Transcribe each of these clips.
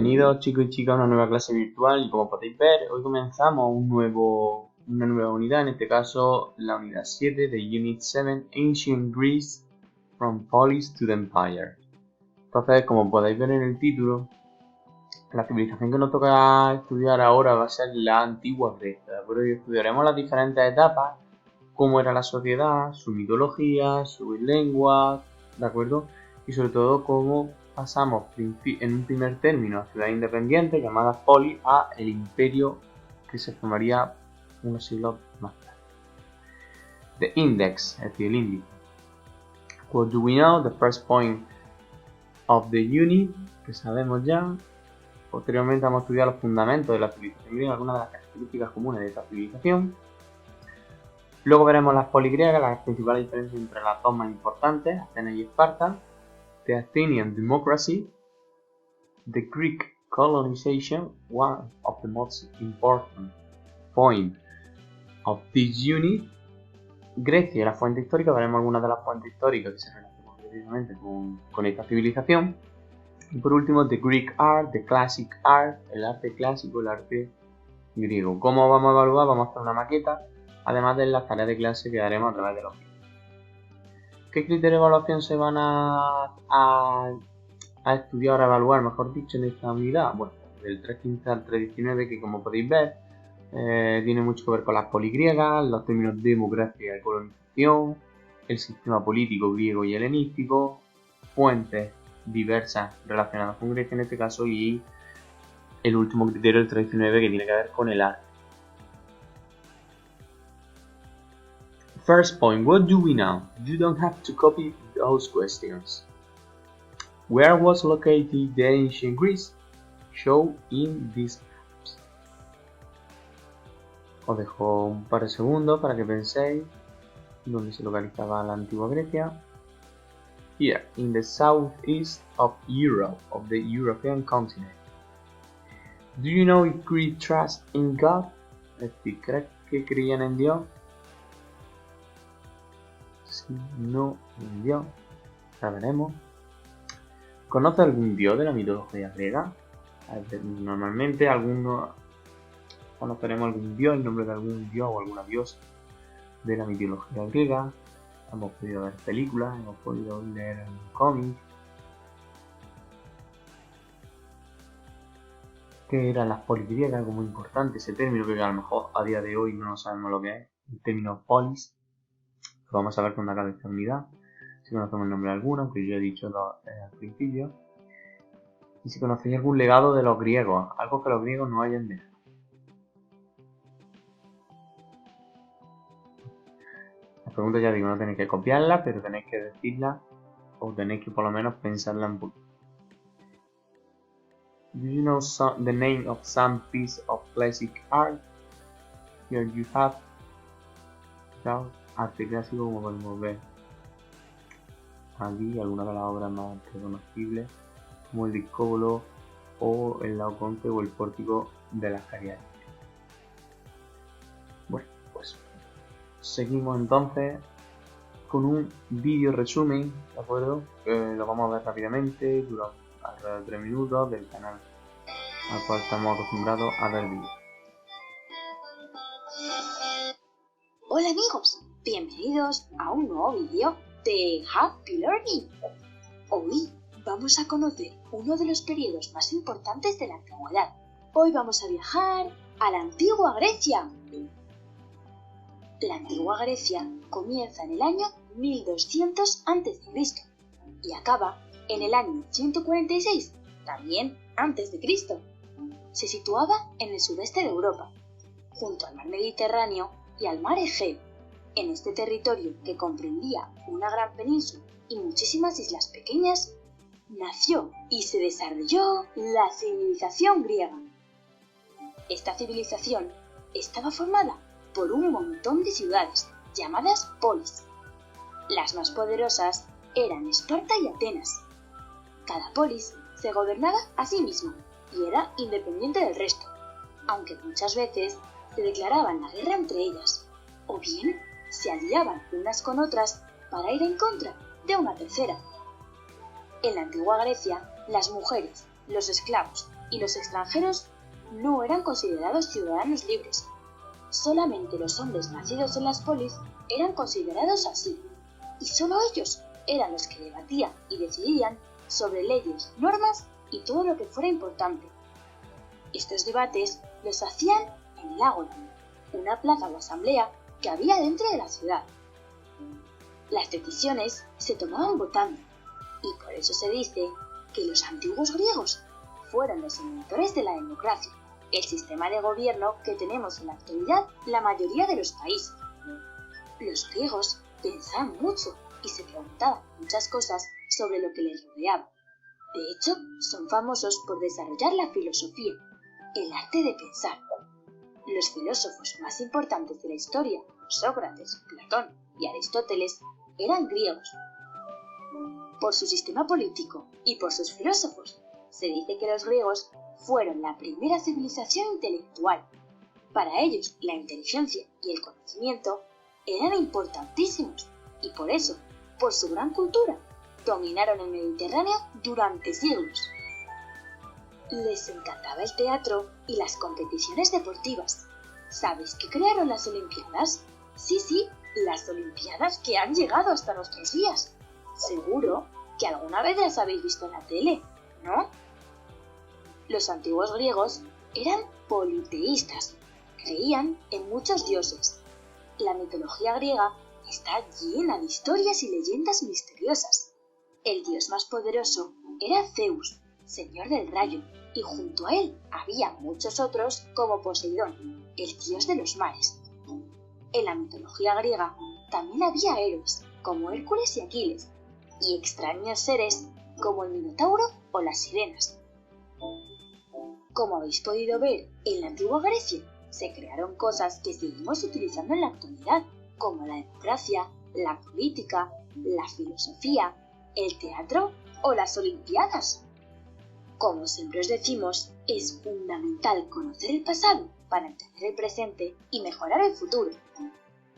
Bienvenidos chicos y chicas a una nueva clase virtual y como podéis ver hoy comenzamos una nueva unidad, en este caso la unidad 7 de Unit 7 Ancient Greece From Polis to the Empire. Entonces, como podéis ver en el título, la civilización que nos toca estudiar ahora va a ser la antigua Grecia, ¿de acuerdo? Y estudiaremos las diferentes etapas, cómo era la sociedad, su mitología, su lengua, ¿de acuerdo? Y sobre todo cómo pasamos en un primer término a ciudades independientes llamadas polis a el imperio que se formaría unos siglos más tarde. The index, es decir, el índice. What do we know? The first point of the unit, que sabemos ya. Posteriormente vamos a estudiar los fundamentos de la civilización griega, algunas de las características comunes de esta civilización. Luego veremos las polis griegas, las principales diferencias entre las dos más importantes, Atenas y Esparta. The Athenian democracy, the Greek colonization, one of the most important points of this unit. Grecia y la fuente histórica, veremos algunas de las fuentes históricas que se relacionan precisamente con esta civilización. Y por último, the Greek art, the classic art, el arte clásico, el arte griego. ¿Cómo vamos a evaluar? Vamos a hacer una maqueta, además de las tareas de clase que haremos a través de los vídeos. ¿Qué criterios de evaluación se van a estudiar o a evaluar, mejor dicho, en esta unidad? Bueno, del 3.15 al 3.19, que como podéis ver, tiene mucho que ver con las polis griegas, los términos democracia y colonización, el sistema político griego y helenístico, fuentes diversas relacionadas con Grecia en este caso, y el último criterio, el 3.19, que tiene que ver con el arte. First point, what do we know? You don't have to copy those questions. Where was located the ancient Greece? Show in these maps. Os dejo un par de segundos para que penséis dónde se localizaba la antigua Grecia. Here, in the southeast of Europe, of the European continent. Do you know if Greeks trust in God? Es decir, ¿crees que creían en Dios? Sí, no, en Dios. Ya veremos. ¿Conoce algún dios de la mitología griega? Normalmente algunos conoceremos algún dios, el nombre de algún dios o alguna diosa de la mitología griega. Hemos podido ver películas, hemos podido leer un cómic. ¿Qué eran las polis griegas? Algo muy importante, ese término que a lo mejor a día de hoy no sabemos lo que es. El término polis. Lo vamos a ver cuando acabe esta unidad. Si conocemos el nombre de alguno, que yo he dicho al principio. Y si conocéis algún legado de los griegos, algo que los griegos no hayan dejado. Las preguntas, ya digo, no tenéis que copiarlas, pero tenéis que decirlas o tenéis que por lo menos pensarla un poquito. Do you know the name of some piece of classic art? Here you have arte clásico, como podemos ver aquí, algunas de las obras más reconocibles, como el discóbolo o el Laoconte o el pórtico de las Cariátides. Bueno, pues seguimos entonces con un vídeo resumen, ¿de acuerdo? Lo vamos a ver rápidamente, dura alrededor de 3 minutos, del canal al cual estamos acostumbrados a ver vídeos. Hola amigos, bienvenidos a un nuevo vídeo de Happy Learning. Hoy vamos a conocer uno de los periodos más importantes de la antigüedad. Hoy vamos a viajar a la antigua Grecia. La antigua Grecia comienza en el año 1200 a.C. y acaba en el año 146, también antes de Cristo. Se situaba en el sudeste de Europa, junto al mar Mediterráneo y al mar Egeo. En este territorio, que comprendía una gran península y muchísimas islas pequeñas, nació y se desarrolló la civilización griega. Esta civilización estaba formada por un montón de ciudades llamadas polis. Las más poderosas eran Esparta y Atenas. Cada polis se gobernaba a sí misma y era independiente del resto, aunque muchas veces se declaraban la guerra entre ellas, o bien se aliaban unas con otras para ir en contra de una tercera. En la antigua Grecia, las mujeres, los esclavos y los extranjeros no eran considerados ciudadanos libres. Solamente los hombres nacidos en las polis eran considerados así, y solo ellos eran los que debatían y decidían sobre leyes, normas y todo lo que fuera importante. Estos debates los hacían en el Ágora, una plaza o asamblea que había dentro de la ciudad. Las decisiones se tomaban votando, y por eso se dice que los antiguos griegos fueron los inventores de la democracia, el sistema de gobierno que tenemos en la actualidad la mayoría de los países. Los griegos pensaban mucho y se preguntaban muchas cosas sobre lo que les rodeaba. De hecho, son famosos por desarrollar la filosofía, el arte de pensar. Los filósofos más importantes de la historia, Sócrates, Platón y Aristóteles, eran griegos. Por su sistema político y por sus filósofos, se dice que los griegos fueron la primera civilización intelectual. Para ellos, la inteligencia y el conocimiento eran importantísimos y por eso, por su gran cultura, dominaron el Mediterráneo durante siglos. Les encantaba el teatro y las competiciones deportivas. ¿Sabes qué crearon las Olimpiadas? Sí, las Olimpiadas que han llegado hasta nuestros días. Seguro que alguna vez las habéis visto en la tele, ¿no? Los antiguos griegos eran politeístas, creían en muchos dioses. La mitología griega está llena de historias y leyendas misteriosas. El dios más poderoso era Zeus, señor del rayo, y junto a él había muchos otros como Poseidón, el dios de los mares. En la mitología griega también había héroes como Hércules y Aquiles, y extraños seres como el Minotauro o las sirenas. Como habéis podido ver, en la antigua Grecia se crearon cosas que seguimos utilizando en la actualidad, como la democracia, la política, la filosofía, el teatro o las Olimpiadas. Como siempre os decimos, es fundamental conocer el pasado para entender el presente y mejorar el futuro.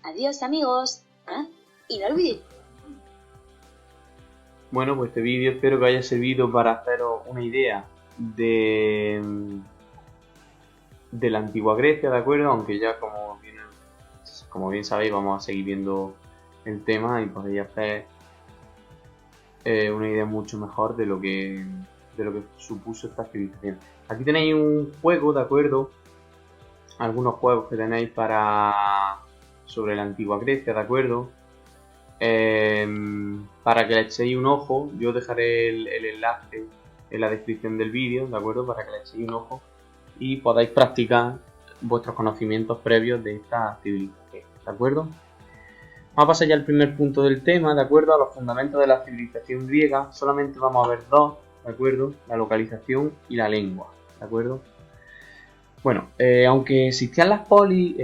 Adiós amigos, y no olvidéis. Bueno, pues este vídeo espero que haya servido para haceros una idea de la antigua Grecia, ¿de acuerdo? Aunque ya como bien sabéis vamos a seguir viendo el tema y podéis hacer una idea mucho mejor de lo que supuso esta civilización. Aquí tenéis un juego, ¿de acuerdo? Algunos juegos que tenéis sobre la antigua Grecia, ¿de acuerdo? Para que le echéis un ojo, yo dejaré el enlace en la descripción del vídeo, ¿de acuerdo? Para que le echéis un ojo y podáis practicar vuestros conocimientos previos de esta civilización, ¿de acuerdo? Vamos a pasar ya al primer punto del tema, ¿de acuerdo? A los fundamentos de la civilización griega. Solamente vamos a ver dos, ¿de acuerdo? La localización y la lengua, ¿de acuerdo? Bueno, aunque existían las polis,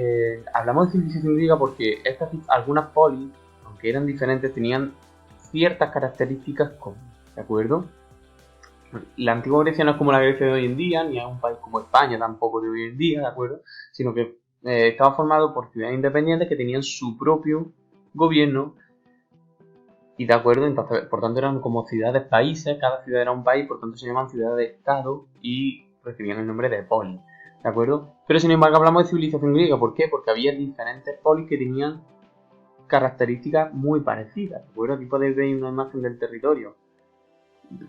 hablamos de civilización griega porque algunas polis, aunque eran diferentes, tenían ciertas características comunes, ¿de acuerdo? La antigua Grecia no es como la Grecia de hoy en día, ni es un país como España tampoco de hoy en día, ¿de acuerdo? Sino que estaba formado por ciudades independientes que tenían su propio gobierno y, ¿de acuerdo? Entonces, por tanto, eran como ciudades-países, cada ciudad era un país, por tanto se llaman ciudades-estado y recibían el nombre de polis, ¿de acuerdo? Pero sin embargo hablamos de civilización griega, ¿por qué? Porque había diferentes polis que tenían características muy parecidas, ¿de acuerdo? Aquí podéis ver una imagen del territorio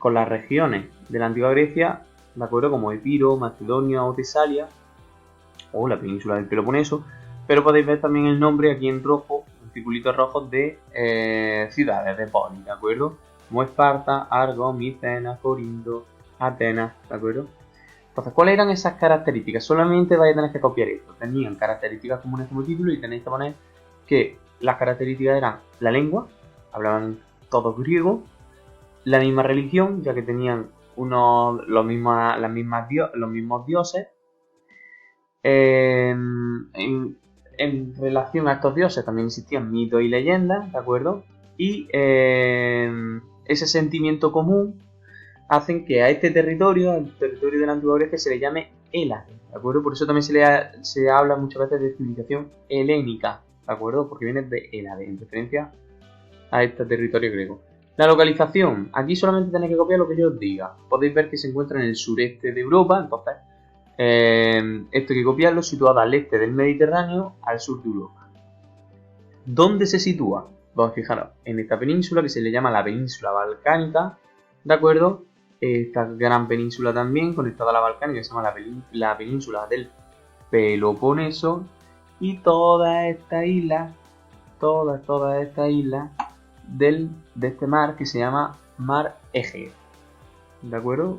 con las regiones de la antigua Grecia, ¿de acuerdo? Como Epiro, Macedonia o Tesalia, o la península del Peloponeso, pero podéis ver también el nombre aquí en rojo, en circulitos rojos, de ciudades, de polis, ¿de acuerdo? Como Esparta, Argos, Micenas, Corinto, Atenas, ¿de acuerdo? Entonces, ¿cuáles eran esas características? Solamente vais a tener que copiar esto. Tenían características comunes como título y tenéis que poner que las características eran la lengua, hablaban todos griego, la misma religión, ya que tenían los mismos dioses. En relación a estos dioses también existían mitos y leyendas, ¿de acuerdo? Y ese sentimiento común hacen que a este territorio, al territorio de la antigua Grecia, se le llame Hélade, ¿de acuerdo? Por eso también se habla muchas veces de civilización helénica, ¿de acuerdo? Porque viene de Hélade, en referencia a este territorio griego. La localización, aquí solamente tenéis que copiar lo que yo os diga. Podéis ver que se encuentra en el sureste de Europa, entonces esto hay que copiarlo, situado al este del Mediterráneo, al sur de Europa. ¿Dónde se sitúa? Pues fijaros, en esta península que se le llama la península balcánica, ¿de acuerdo? Esta gran península también, conectada a la balcánica, se llama la península del Peloponeso, y toda esta isla de este mar que se llama Mar Egeo, ¿de acuerdo?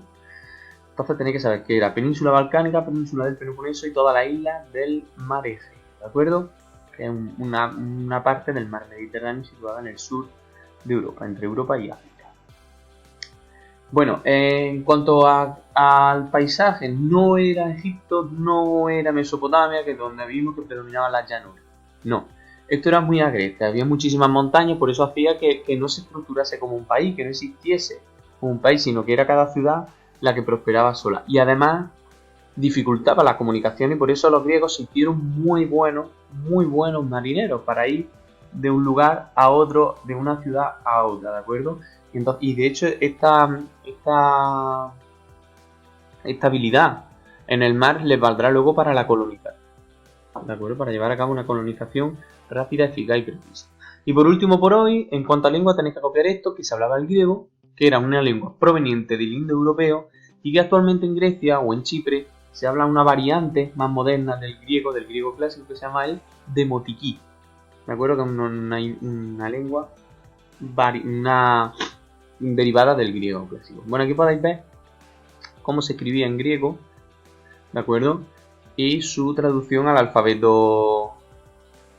Entonces tenéis que saber que la península balcánica, península del Peloponeso y toda la isla del Mar Egeo, ¿de acuerdo? Que es una parte del mar Mediterráneo situada en el sur de Europa, entre Europa y África. Bueno, en cuanto al paisaje, no era Egipto, no era Mesopotamia, que es donde vimos que predominaban las llanuras. No, esto era muy agreste, había muchísimas montañas, por eso hacía que no se estructurase como un país, que no existiese como un país, sino que era cada ciudad la que prosperaba sola. Y además dificultaba la comunicación, y por eso los griegos se hicieron muy buenos marineros para ir de un lugar a otro, de una ciudad a otra, ¿de acuerdo? Y de hecho esta habilidad en el mar les valdrá luego para la colonización, ¿de acuerdo? Para llevar a cabo una colonización rápida, eficaz y precisa. Y por último por hoy, en cuanto a lengua, tenéis que copiar esto, que se hablaba el griego, que era una lengua proveniente del indoeuropeo y que actualmente en Grecia o en Chipre se habla una variante más moderna del griego clásico, que se llama el demotiquí, ¿de acuerdo? Que es una lengua derivada del griego clásico. Bueno, aquí podéis ver cómo se escribía en griego, ¿de acuerdo? Y su traducción al alfabeto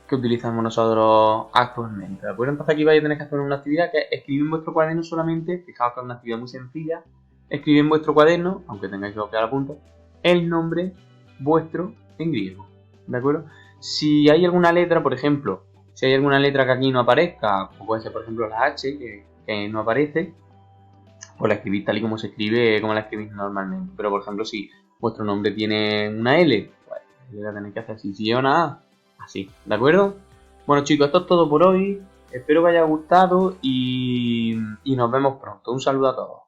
que utilizamos nosotros actualmente, ¿de acuerdo? Entonces aquí vais a tener que hacer una actividad que es escribir en vuestro cuaderno solamente, fijaos que es una actividad muy sencilla, escribir en vuestro cuaderno, aunque tengáis que copiar apuntes, el nombre vuestro en griego, ¿de acuerdo? Si hay alguna letra, por ejemplo, si hay alguna letra que aquí no aparezca, o puede ser por ejemplo la H, que no aparece, pues la escribís tal y como se escribe, como la escribís normalmente. Pero por ejemplo, si vuestro nombre tiene una L, pues la tenéis que hacer así. Si lleva una A, así, ¿de acuerdo? Bueno chicos, esto es todo por hoy. Espero que os haya gustado y nos vemos pronto. Un saludo a todos.